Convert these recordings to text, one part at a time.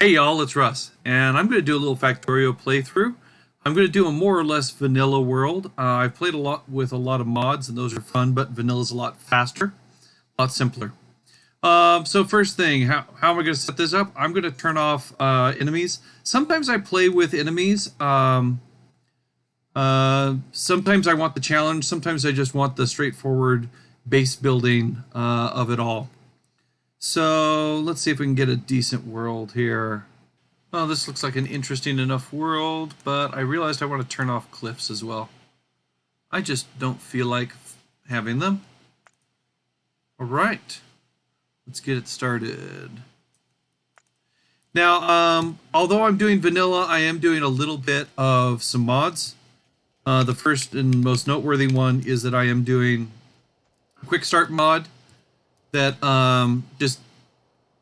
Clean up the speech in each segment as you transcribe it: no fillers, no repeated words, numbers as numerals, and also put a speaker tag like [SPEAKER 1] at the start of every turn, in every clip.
[SPEAKER 1] Hey y'all, it's Russ, and I'm going to do a little Factorio playthrough. I'm going to do a more or less vanilla world. I've played a lot with a lot of mods, and those are fun, but vanilla is a lot faster, a lot simpler. So first thing, how am I going to set this up? I'm going to turn off enemies. Sometimes I play with enemies. Sometimes I want the challenge. Sometimes I just want the straightforward base building of it all. So let's see if we can get a decent world here. Well, this looks like an interesting enough world, but I realized I want to turn off cliffs as well. I just don't feel like having them. All right, let's get it started. Now, although I'm doing vanilla, I am doing a little bit of some mods. The first and most noteworthy one is that I am doing a quick start mod that just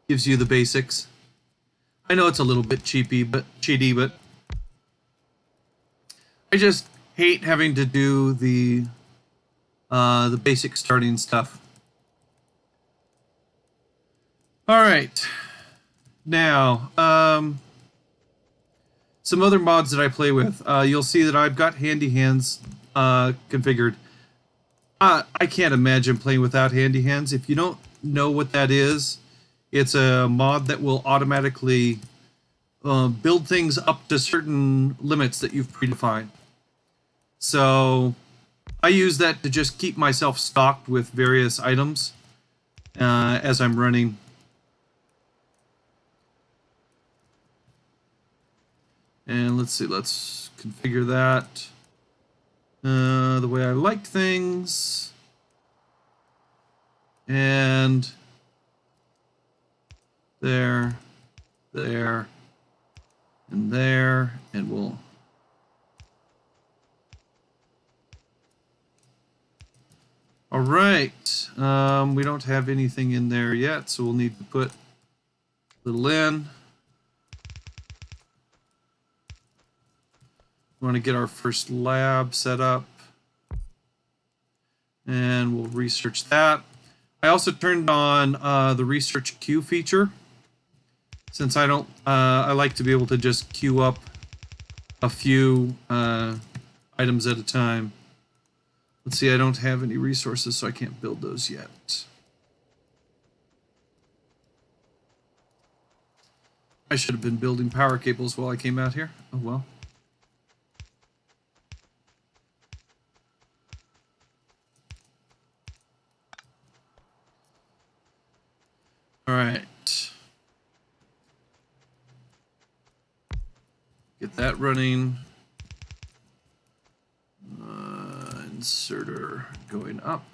[SPEAKER 1] gives you the basics. I know it's a little bit cheaty, but I just hate having to do the basic starting stuff. All right, now some other mods that I play with. You'll see that I've got Handy Hands configured. I can't imagine playing without Handy Hands. If you don't know what that is, it's a mod that will automatically build things up to certain limits that you've predefined. So I use that to just keep myself stocked with various items as I'm running. And let's see, let's configure that the way I like things. And there, and there, and we'll all right. We don't have anything in there yet, so we'll need to put a little in. We want to get our first lab set up, and we'll research that. I also turned on the research queue feature, since I don't. I like to be able to just queue up a few items at a time. Let's see, I don't have any resources, so I can't build those yet. I should have been building power cables while I came out here. Oh well. All right. Get that running. Inserter going up.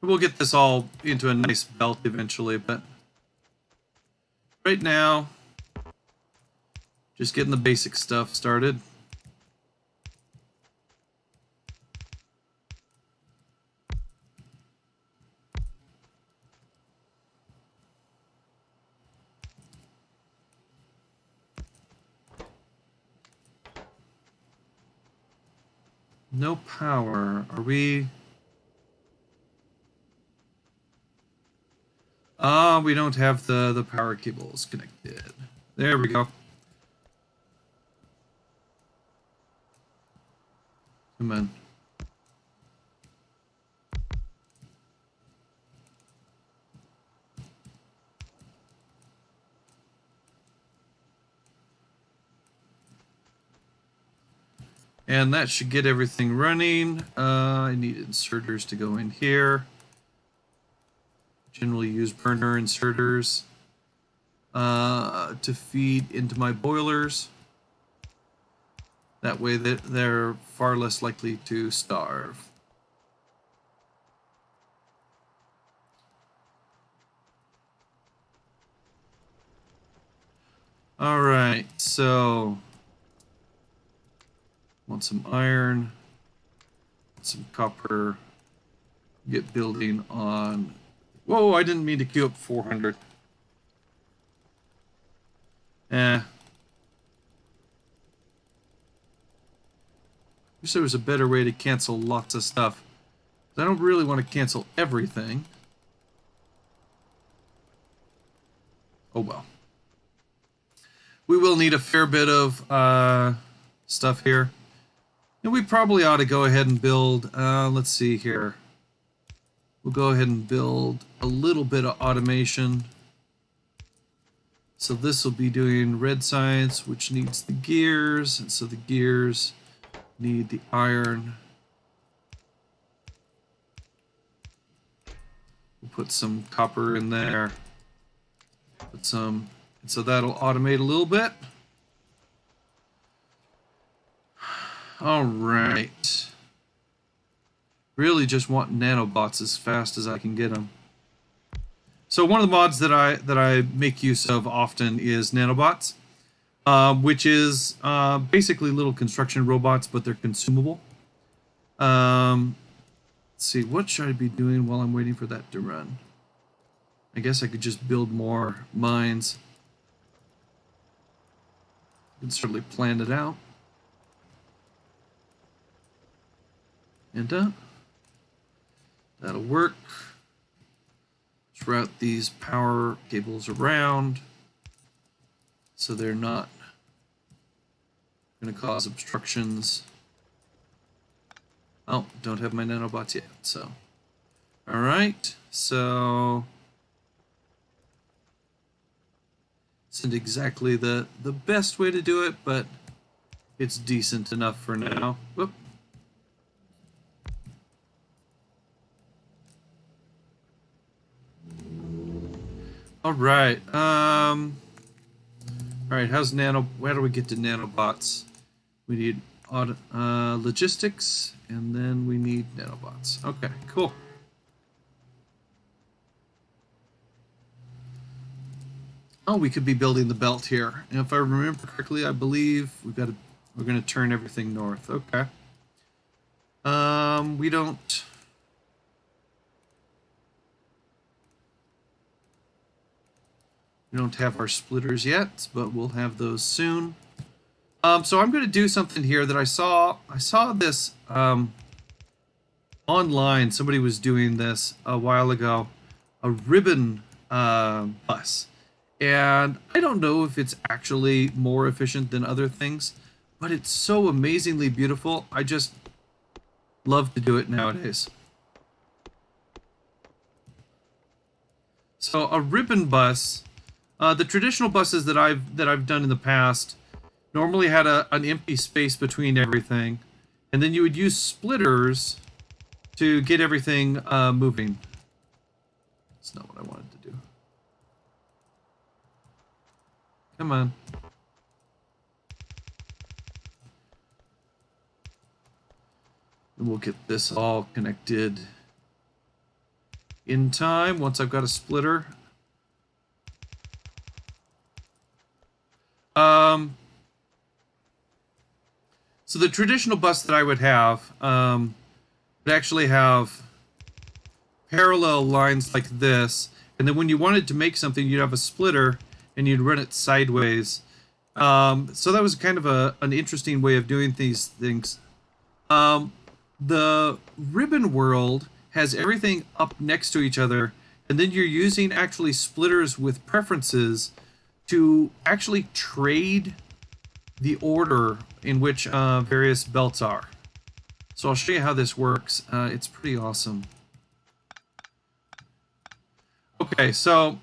[SPEAKER 1] We'll get this all into a nice belt eventually, but right now, just getting the basic stuff started. No power. Are we? We don't have the power cables connected. There we go. Come on. And that should get everything running. I need inserters to go in here. Generally use burner inserters to feed into my boilers. That way they're far less likely to starve. All right, so want some iron, some copper. Get building on. Whoa, I didn't mean to queue up 400. Wish there was a better way to cancel lots of stuff. I don't really want to cancel everything. Oh well. We will need a fair bit of stuff here. And we probably ought to go ahead and build, let's see here. We'll go ahead and build a little bit of automation. So this will be doing red science, which needs the gears. And so the gears need the iron. We'll put some copper in there. Put some, and so that'll automate a little bit. All right. Really just want nanobots as fast as I can get them. So one of the mods that I make use of often is nanobots, which is basically little construction robots, but they're consumable. Let's see, what should I be doing while I'm waiting for that to run? I guess I could just build more mines. I can certainly plan it out. And that'll work. Let's route these power cables around so they're not going to cause obstructions. Oh, don't have my nanobots yet, so. All right, so. Isn't exactly the best way to do it, but it's decent enough for now. Whoop. All right. All right. How's nano? Where do we get to nanobots? We need logistics, and then we need nanobots. Okay. Cool. Oh, we could be building the belt here. And if I remember correctly, I believe we're going to turn everything north. Okay. We don't have our splitters yet, but we'll have those soon. So I'm going to do something here that I saw this online. Somebody was doing this a while ago, a ribbon bus. And I don't know if it's actually more efficient than other things, but it's so amazingly beautiful. I just love to do it nowadays. So a ribbon bus, the traditional buses that I've done in the past normally had an empty space between everything, and then you would use splitters to get everything moving. That's not what I wanted to do. Come on. And we'll get this all connected in time once I've got a splitter. So the traditional bus that I would have would actually have parallel lines like this, and then when you wanted to make something, you'd have a splitter and you'd run it sideways. So that was kind of an interesting way of doing these things. The ribbon world has everything up next to each other, and then you're using actually splitters with preferences to actually trade the order in which various belts are. So I'll show you how this works. It's pretty awesome. Okay, so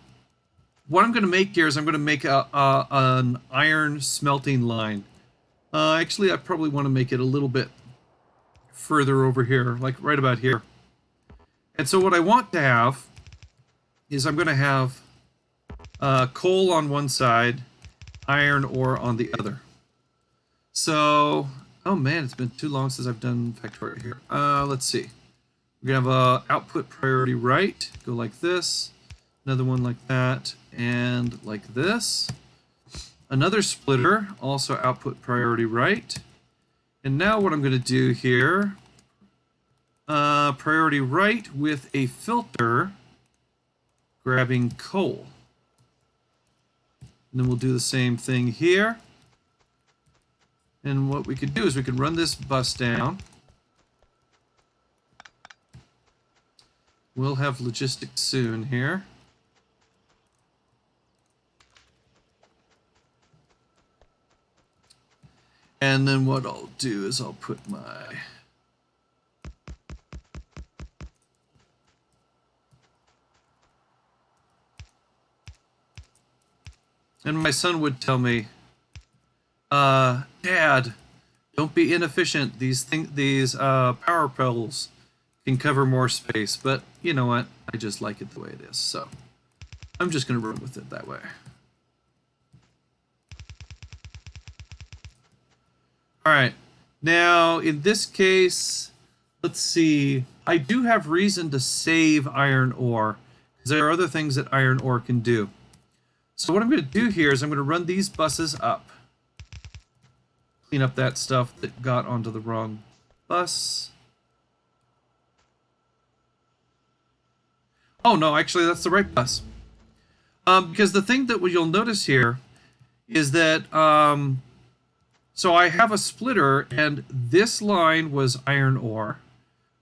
[SPEAKER 1] what I'm going to make here is I'm going to make an iron smelting line. Actually, I probably want to make it a little bit further over here, like right about here. And so what I want to have is I'm going to have coal on one side, iron ore on the other. So, oh man, it's been too long since I've done Factorio here. Let's see. We're going to have a output priority right, go like this. Another one like that, and like this. Another splitter, also output priority right. And now what I'm going to do here, priority right with a filter, grabbing coal. And then we'll do the same thing here. And what we could do is we could run this bus down. We'll have logistics soon here. And then what I'll do is I'll put my... And my son would tell me, Dad, don't be inefficient. These power poles can cover more space. But you know what? I just like it the way it is. So I'm just going to run with it that way. All right. Now, in this case, let's see. I do have reason to save iron ore, because there are other things that iron ore can do. So what I'm going to do here is I'm going to run these buses up. Clean up that stuff that got onto the wrong bus. Oh, no, actually, that's the right bus. Because the thing that you'll notice here is that... so I have a splitter, and this line was iron ore.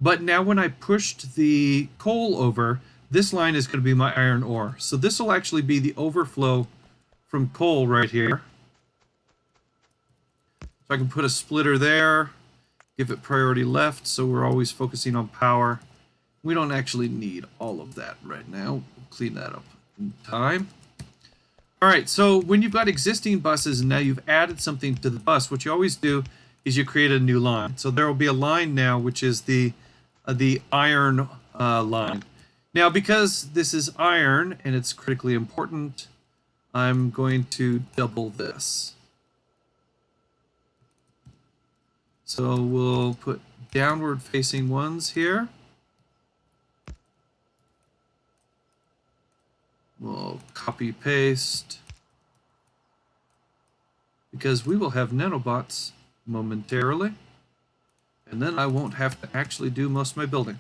[SPEAKER 1] But now when I pushed the coal over, this line is going to be my iron ore. So this will actually be the overflow from coal right here. So I can put a splitter there, give it priority left, so we're always focusing on power. We don't actually need all of that right now. We'll clean that up in time. All right, so when you've got existing buses and now you've added something to the bus, what you always do is you create a new line. So there will be a line now, which is the iron line. Now, because this is iron and it's critically important, I'm going to double this. So we'll put downward facing ones here. We'll copy paste, because we will have nanobots momentarily, and then I won't have to actually do most of my building.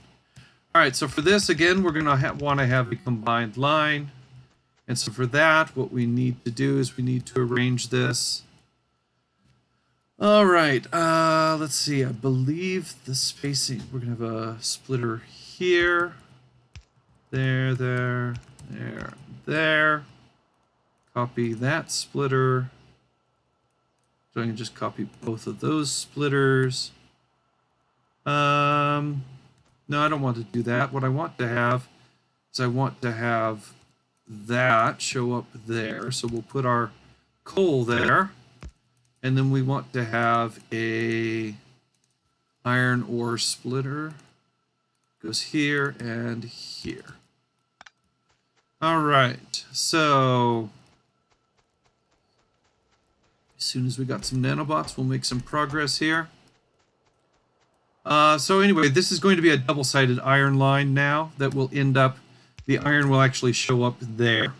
[SPEAKER 1] All right, so for this, again, we're going to want to have a combined line. And so for that, what we need to do is we need to arrange this. All right, let's see. I believe the spacing, we're going to have a splitter here. There, there, there, there. Copy that splitter. So I can just copy both of those splitters. No, I don't want to do that. What I want to have is I want to have that show up there. So we'll put our coal there. And then we want to have a iron ore splitter. Goes here and here. All right, so as soon as we got some nanobots, we'll make some progress here. So anyway, this is going to be a double-sided iron line now that will end up, the iron will actually show up there.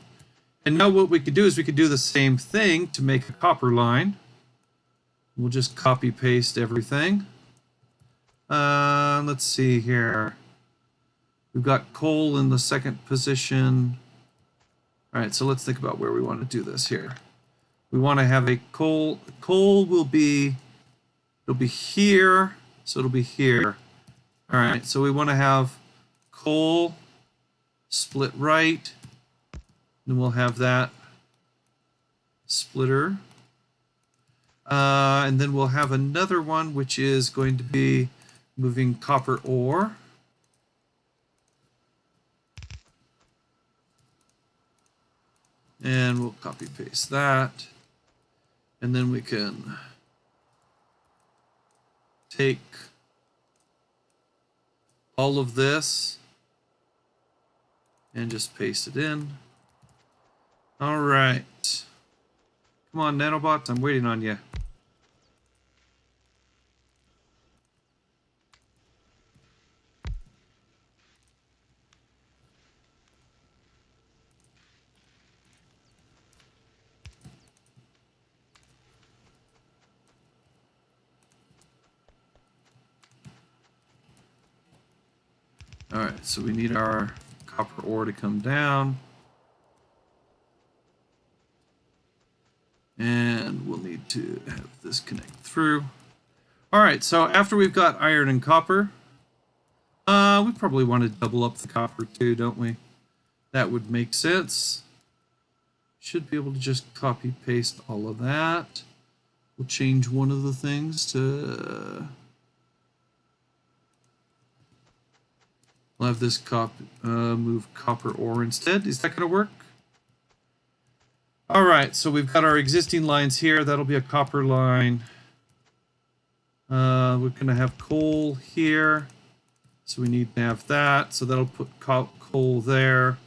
[SPEAKER 1] And now what we could do is we could do the same thing to make a copper line. We'll just copy paste everything. Let's see here. We've got coal in the second position. All right, so let's think about where we want to do this here. We want to have a coal. Coal will be, it'll be here, so it'll be here. All right, so we want to have coal split right. Then we'll have that splitter. And then we'll have another one, which is going to be moving copper ore. And we'll copy paste that. And then we can take all of this and just paste it in. All right. Come on, nanobots, I'm waiting on you. All right, so we need our copper ore to come down. And we'll need to have this connect through. All right, so after we've got iron and copper, we probably want to double up the copper too, don't we? That would make sense. Should be able to just copy paste all of that. We'll We'll change one of the things to... We'll have this move copper ore instead. Is that going to work? All right, so we've got our existing lines here. That'll be a copper line. We're going to have coal here. So we need to have that. So that'll put coal there.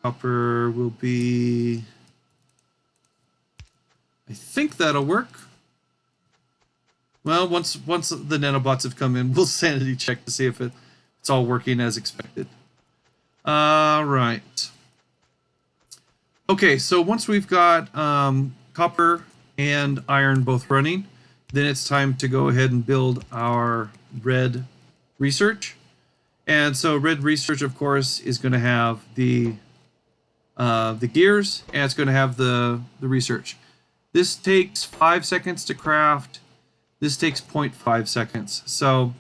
[SPEAKER 1] Copper will be... I think that'll work. Well, once the nanobots have come in, we'll sanity check to see if it's all working as expected. Right. Okay, so once we've got copper and iron both running, then it's time to go ahead and build our red research. And so red research, of course, is going to have the gears, and it's going to have the research. This takes 5 seconds to craft. This takes 0.5 seconds. So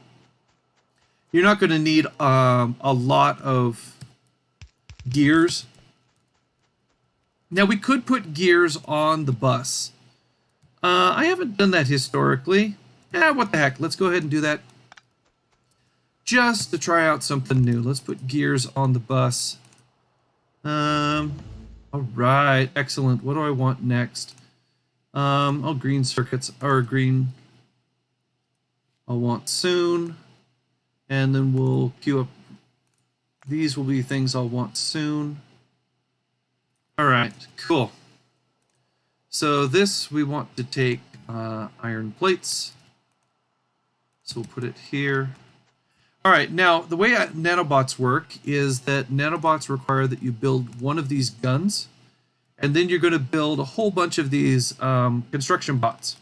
[SPEAKER 1] you're not going to need a lot of gears. Now we could put gears on the bus. I haven't done that historically. What the heck? Let's go ahead and do that. Just to try out something new. Let's put gears on the bus. All right, excellent. What do I want next? Oh, green circuits, or green. I'll want soon. And then we'll queue up. These will be things I'll want soon. All right, cool. So this, we want to take iron plates. So we'll put it here. All right, now the way nanobots work is that nanobots require that you build one of these guns, and then you're going to build a whole bunch of these construction bots.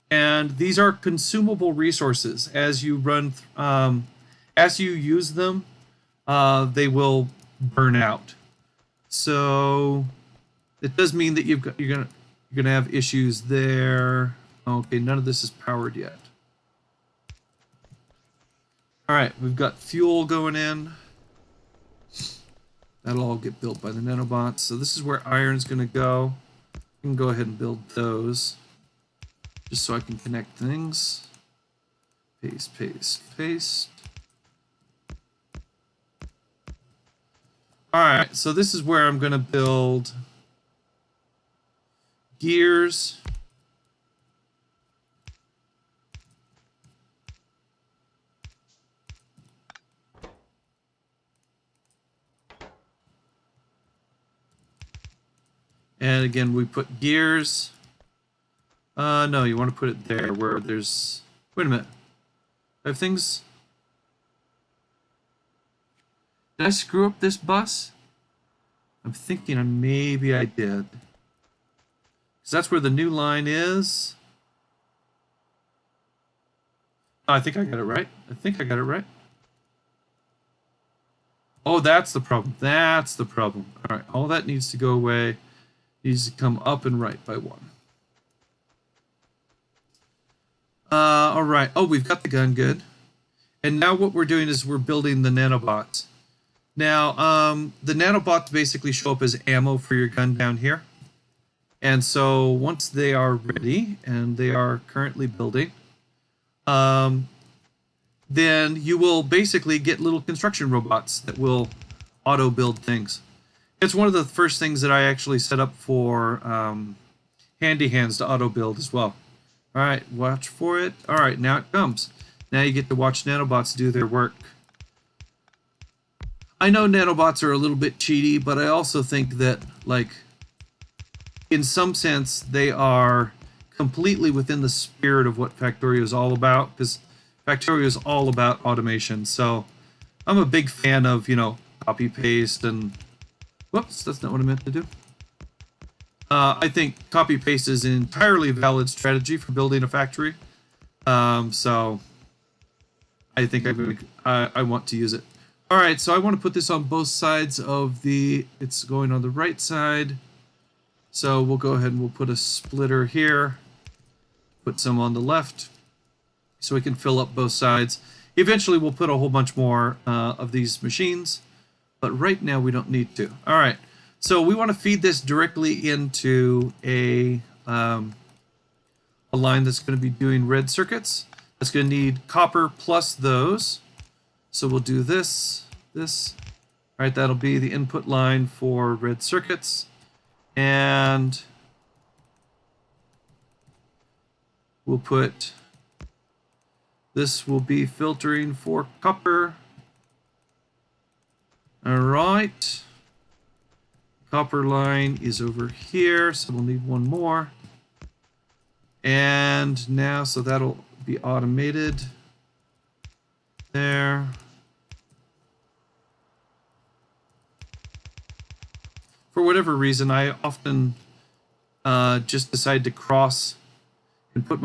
[SPEAKER 1] And these are consumable resources. As you run, as you use them, they will burn out. So it does mean that you're gonna have issues there. Okay, none of this is powered yet. All right, we've got fuel going in. That'll all get built by the nanobots. So this is where iron's gonna go. I can go ahead and build those, just so I can connect things. Paste, paste, paste. All right, so this is where I'm gonna build gears. And again, we put gears. No, you want to put it there where there's... Wait a minute. I have things... Did I screw up this bus? I'm thinking maybe I did. Because that's where the new line is. Oh, I think I got it right. I think I got it right. Oh, that's the problem. That's the problem. All right, all that needs to go away. Needs to come up and right by 1. All right. Oh, we've got the gun. Good. And now what we're doing is we're building the nanobots. Now, the nanobots basically show up as ammo for your gun down here. And so once they are ready, and they are currently building, then you will basically get little construction robots that will auto-build things. It's one of the first things that I actually set up for Handy Hands to auto-build as well. All right, watch for it. All right, now it comes. Now you get to watch nanobots do their work. I know nanobots are a little bit cheaty, but I also think that, like, in some sense, they are completely within the spirit of what Factorio is all about, because Factorio is all about automation. So I'm a big fan of, you know, copy paste and... Whoops, that's not what I meant to do. I think copy paste is an entirely valid strategy for building a factory. So I think I want to use it. All right, so I want to put this on both sides of the... It's going on the right side. So we'll go ahead and we'll put a splitter here. Put some on the left so we can fill up both sides. Eventually we'll put a whole bunch more of these machines, but right now we don't need to. All right, so we want to feed this directly into a a line that's going to be doing red circuits. That's going to need copper plus those. So we'll do this. All right, that'll be the input line for red circuits. And we'll put, this will be filtering for copper. All right. Copper line is over here, so we'll need one more. And now, so that'll be automated there. For whatever reason, I often just decide to cross and put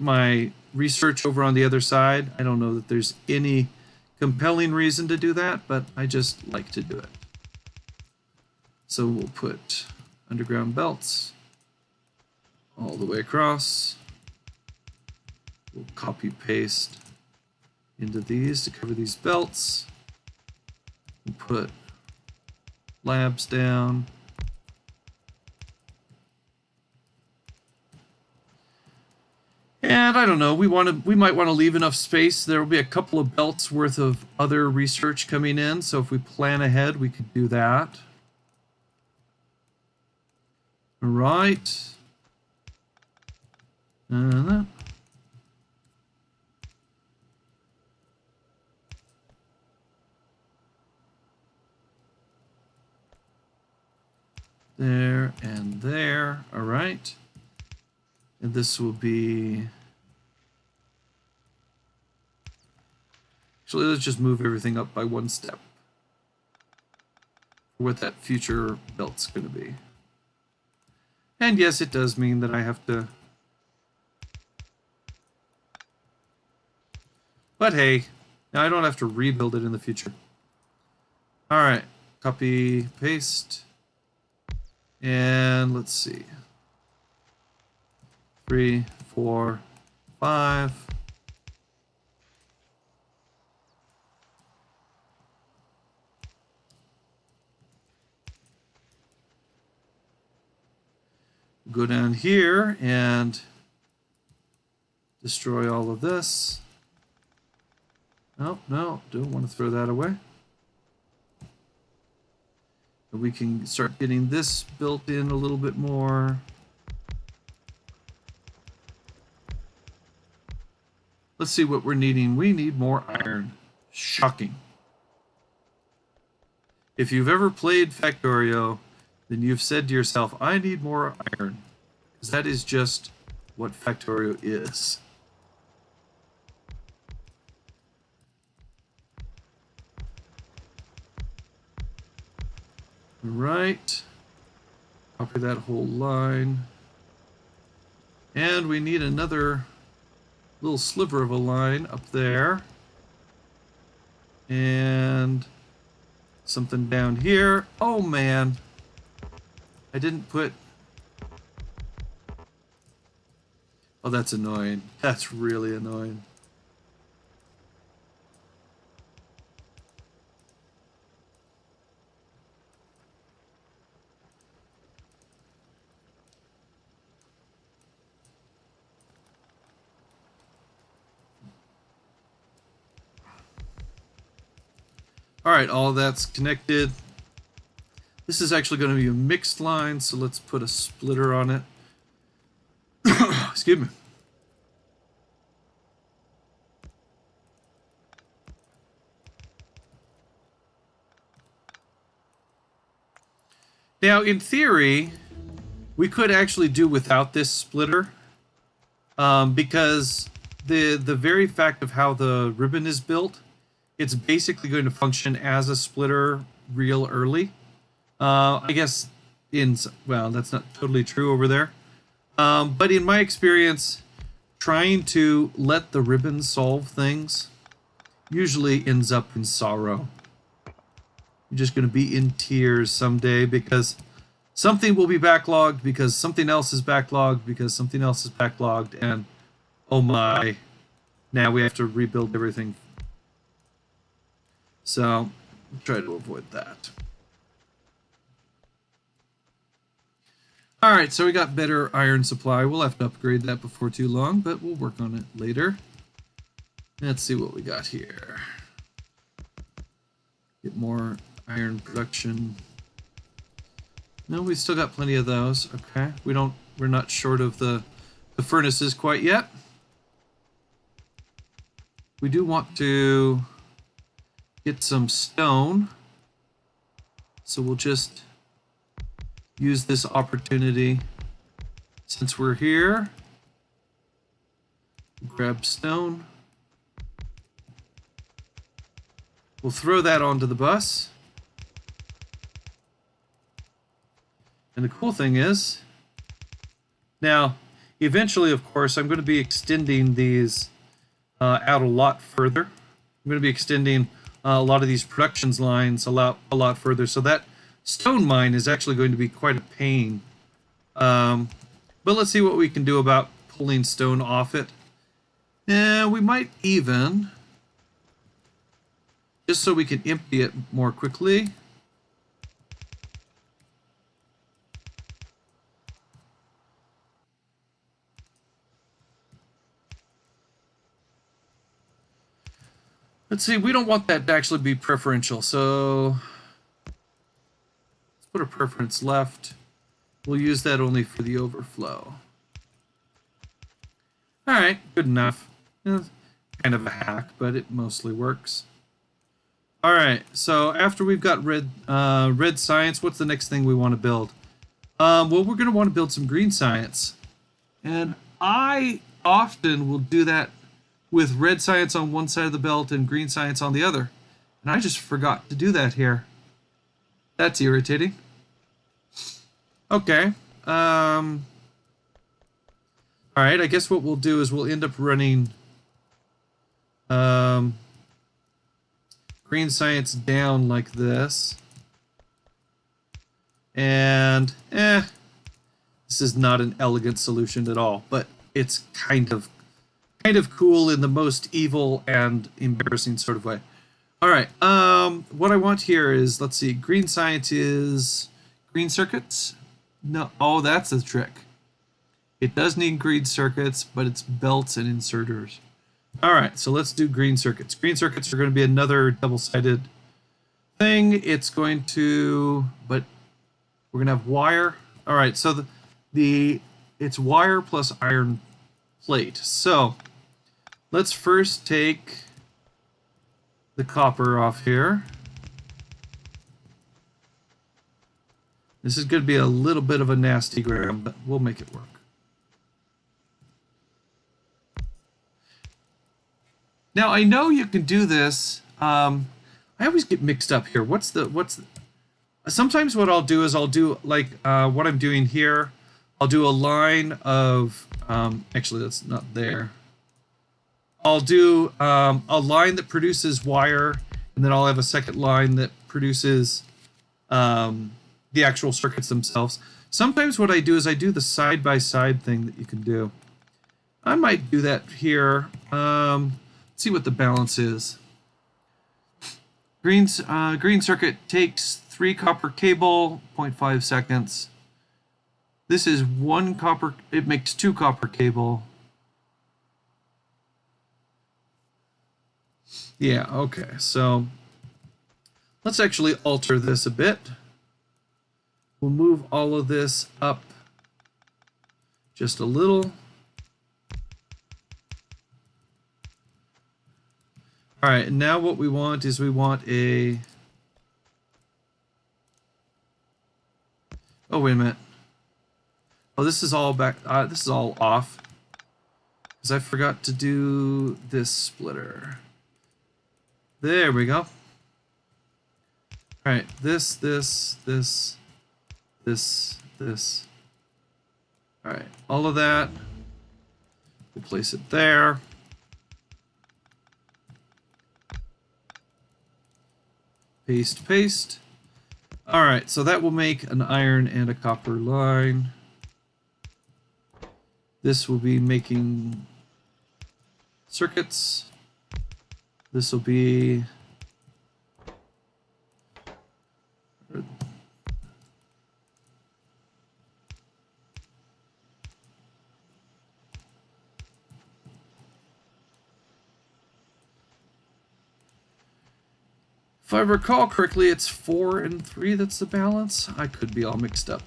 [SPEAKER 1] my research over on the other side. I don't know that there's any compelling reason to do that, but I just like to do it. So we'll put underground belts all the way across. We'll copy paste into these to cover these belts. We'll put labs down. And I don't know, we might want to leave enough space. There will be a couple of belts worth of other research coming in, so if we plan ahead, we could do that. All right. There and there. All right. And this will be... Actually, let's just move everything up by one step. What that future belt's going to be. And yes, it does mean that I have to... But hey, now I don't have to rebuild it in the future. All right, copy, paste. And let's see. 3, 4, 5. Go down here and destroy all of this. No, don't want to throw that away. And we can start getting this built in a little bit more. Let's see what we're needing. We need more iron. Shocking. If you've ever played Factorio, then you've said to yourself, I need more iron. Because that is just what Factorio is. Right. Copy that whole line. And we need another little sliver of a line up there. And something down here. Oh man. I didn't put... Oh, that's annoying. That's really annoying. All right, all that's connected. This is actually going to be a mixed line, so let's put a splitter on it. Excuse me. Now, in theory, we could actually do without this splitter, because the very fact of how the ribbon is built, it's basically going to function as a splitter real early. I guess well, that's not totally true over there. But in my experience, trying to let the ribbon solve things usually ends up in sorrow. You're just going to be in tears someday because something will be backlogged, because something else is backlogged, because something else is backlogged, and oh my, now we have to rebuild everything. So, try to avoid that. Alright, so we got better iron supply. We'll have to upgrade that before too long, but we'll work on it later. Let's see what we got here. Get more iron production. No, we still got plenty of those. Okay, we're not short of the furnaces quite yet. We do want to get some stone, so we'll just use this opportunity since we're here. Grab stone. We'll throw that onto the bus. And the cool thing is, now, eventually, of course, I'm going to be extending these out a lot further. I'm going to be extending a lot of these production lines a lot further. So that stone mine is actually going to be quite a pain. But let's see what we can do about pulling stone off it. And we might even, just so we can empty it more quickly. Let's see, we don't want that to actually be preferential, so let's put a preference left. We'll use that only for the overflow. Alright, good enough. Kind of a hack, but it mostly works. Alright, so after we've got red science, what's the next thing we want to build? Well, we're going to want to build some green science. And I often will do that with red science on one side of the belt and green science on the other. And I just forgot to do that here. That's irritating. Okay. Alright, I guess what we'll do is we'll end up running green science down like this. And, this is not an elegant solution at all, but it's kind of cool in the most evil and embarrassing sort of way. Alright, what I want here is, let's see, green science is green circuits? No, oh, that's the trick. It does need green circuits, but it's belts and inserters. Alright, so let's do green circuits. Green circuits are going to be another double-sided thing. It's going to, but we're going to have wire. Alright, so it's wire plus iron plate. So let's first take the copper off here. This is going to be a little bit of a nasty gram, but we'll make it work. Now I know you can do this. I always get mixed up here. Sometimes what I'll do is I'll do like what I'm doing here. I'll do a line of actually that's not there. I'll do a line that produces wire, and then I'll have a second line that produces the actual circuits themselves. Sometimes what I do is I do the side-by-side thing that you can do. I might do that here. Let's see what the balance is. Green circuit takes 3 copper cable, 0.5 seconds. This is 1 copper, it makes 2 copper cable. Yeah, okay, so let's actually alter this a bit. We'll move all of this up just a little. All right, and now what we want is we want a... Oh, wait a minute. Oh, this is all back. This is all off. Because I forgot to do this splitter. There we go. All right, this. All right, all of that. We'll place it there. Paste, paste. All right, so that will make an iron and a copper line. This will be making circuits. This will be If I recall correctly, it's 4 and 3 that's the balance. I could be all mixed up.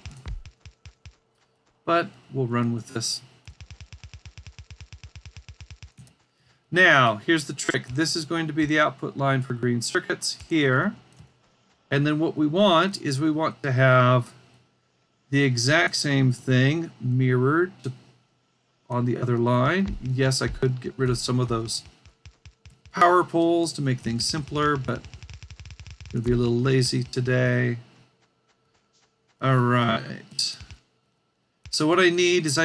[SPEAKER 1] But we'll run with this. Now, here's the trick. This is going to be the output line for green circuits here. And then what we want is we want to have the exact same thing mirrored on the other line. Yes, I could get rid of some of those power poles to make things simpler, but I'm going to be a little lazy today. All right. So what I need is here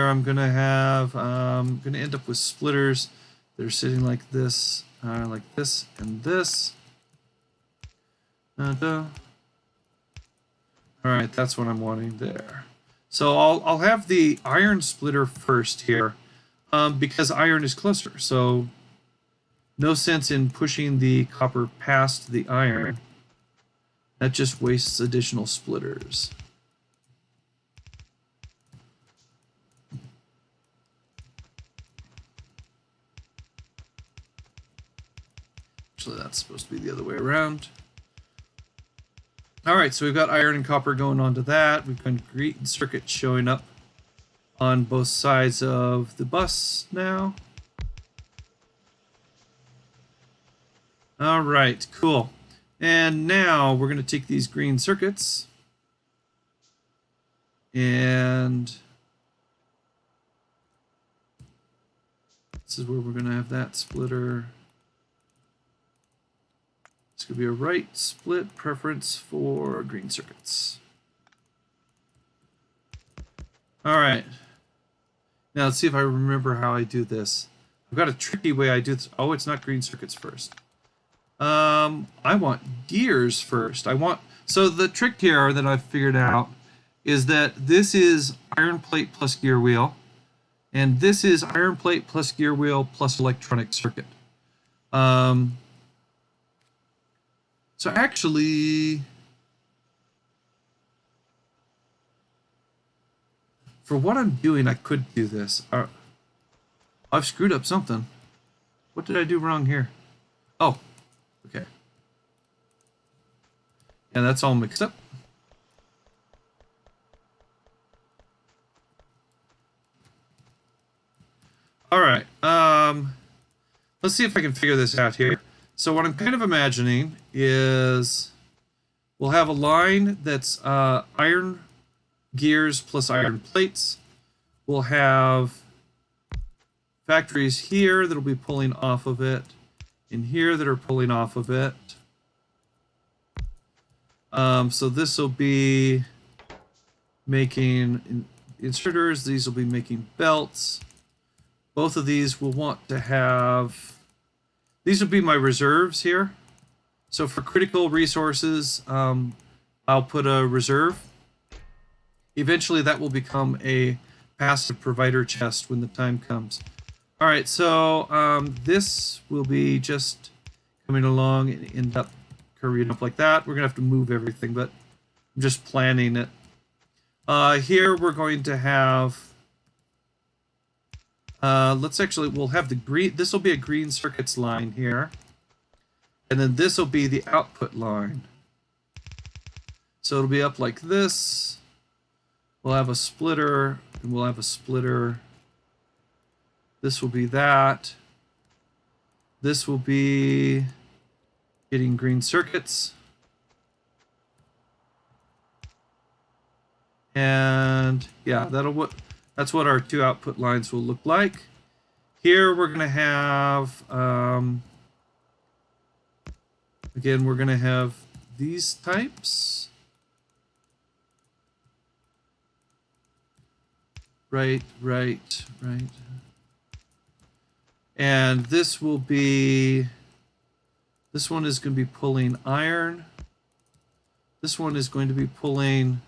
[SPEAKER 1] I'm going to have, I'm going to end up with splitters that are sitting like this, and this. All right, that's what I'm wanting there. So I'll have the iron splitter first here, because iron is closer. So no sense in pushing the copper past the iron. That just wastes additional splitters. Actually, that's supposed to be the other way around. All right, so we've got iron and copper going on to that. We've got green circuit showing up on both sides of the bus now. All right, cool. And now we're going to take these green circuits and this is where we're going to have that splitter. It's going to be a right split preference for green circuits. All right. Now let's see if I remember how I do this. I've got a tricky way I do this. Oh, it's not green circuits first. I want gears first. So the trick here that I've figured out is that this is iron plate plus gear wheel, and this is iron plate plus gear wheel plus electronic circuit. So actually, for what I'm doing, I could do this. I've screwed up something. What did I do wrong here? Oh, okay. And that's all mixed up. All right. Let's see if I can figure this out here. So what I'm kind of imagining is we'll have a line that's iron gears plus iron plates. We'll have factories here that'll be pulling off of it, and here that are pulling off of it. So this will be making inserters. These will be making belts. Both of these will want to have, these will be my reserves here. So for critical resources, I'll put a reserve. Eventually that will become a passive provider chest when the time comes. All right, so this will be just coming along and end up curving up like that. We're gonna have to move everything, but I'm just planning it. Here we're going to have, we'll have the green, this will be a green circuits line here. And then this will be the output line. So it'll be up like this. We'll have a splitter, and we'll have a splitter. This will be that. This will be getting green circuits. And yeah, that's what our two output lines will look like. Here we're going to have, again, we're going to have these types. Right. And this will be, this one is going to be pulling iron. This one is going to be pulling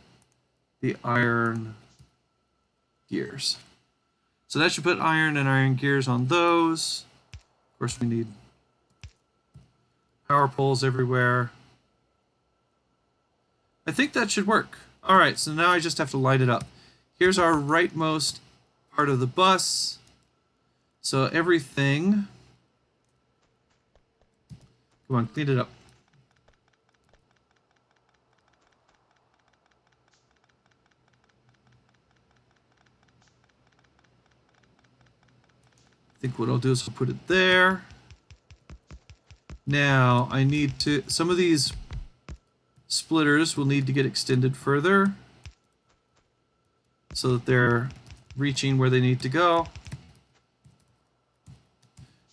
[SPEAKER 1] the iron gears. So that should put iron and iron gears on those. Of course, we need power poles everywhere. I think that should work. All right, so now I just have to light it up. Here's our rightmost part of the bus. So everything Come on, clean it up. I think what I'll do is I'll put it there. Now, I need to... Some of these splitters will need to get extended further so that they're reaching where they need to go.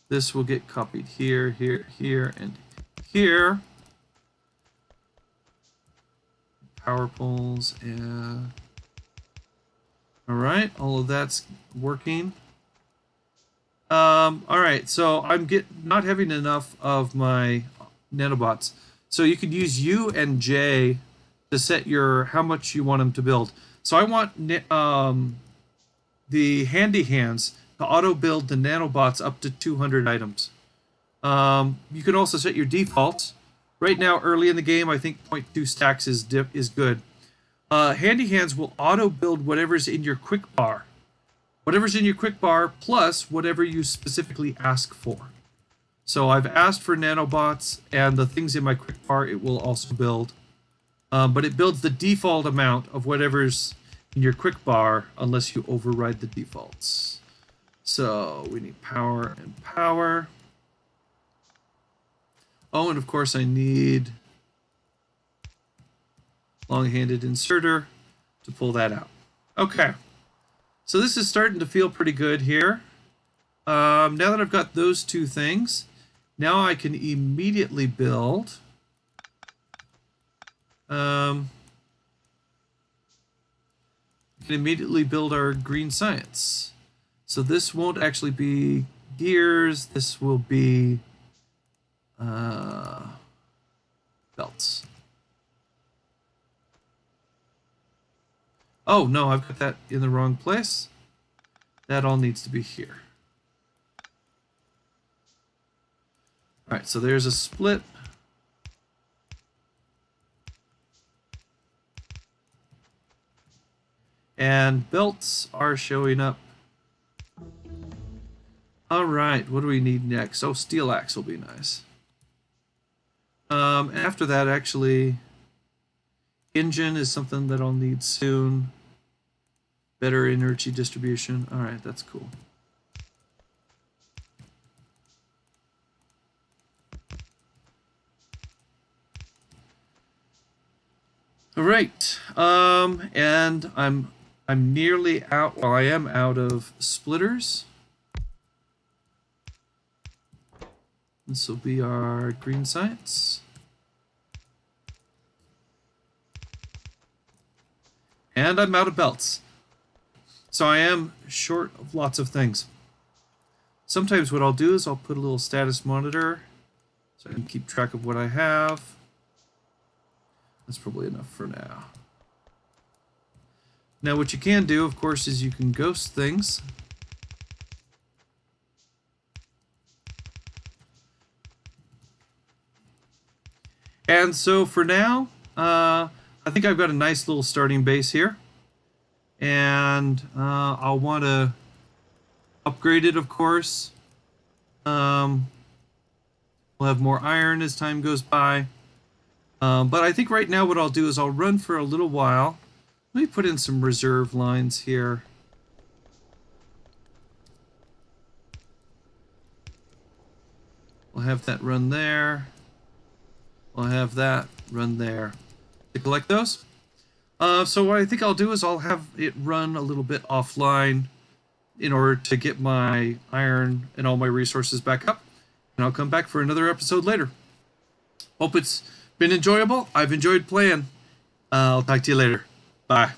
[SPEAKER 1] This will get copied here, here, here, and here. Power poles and... Alright, all of that's working. Alright, so I'm not having enough of my nanobots. So you could use U and J to set how much you want them to build. So I want the handy hands to auto build the nanobots up to 200 items. You can also set your defaults. Right now, early in the game, I think 0.2 stacks is good. Handy hands will auto build whatever's in your quick bar. Whatever's in your quick bar plus whatever you specifically ask for. So I've asked for nanobots, and the things in my quick bar it will also build. But it builds the default amount of whatever's in your quick bar unless you override the defaults. So we need power and power. Oh, and of course I need long-handed inserter to pull that out. Okay. So this is starting to feel pretty good here. Now that I've got those two things, now I can immediately build our green science. So this won't actually be gears, this will be belts. Oh, no, I've got that in the wrong place. That all needs to be here. All right, so there's a split. And belts are showing up. All right, what do we need next? Oh, steel axe will be nice. After that, actually, engine is something that I'll need soon. Better energy distribution. All right, that's cool. All right, and I'm nearly out. Well, I am out of splitters. This will be our green science. And I'm out of belts. So I am short of lots of things. Sometimes what I'll do is I'll put a little status monitor so I can keep track of what I have. That's probably enough for now. Now what you can do, of course, is you can ghost things. And so for now, I think I've got a nice little starting base here. And I'll want to upgrade it, of course. We'll have more iron as time goes by. But I think right now what I'll do is I'll run for a little while. Let me put in some reserve lines here. We'll have that run there. We'll have that run there. To collect those. So what I think I'll do is I'll have it run a little bit offline in order to get my iron and all my resources back up. And I'll come back for another episode later. Hope it's been enjoyable. I've enjoyed playing. I'll talk to you later. Bye.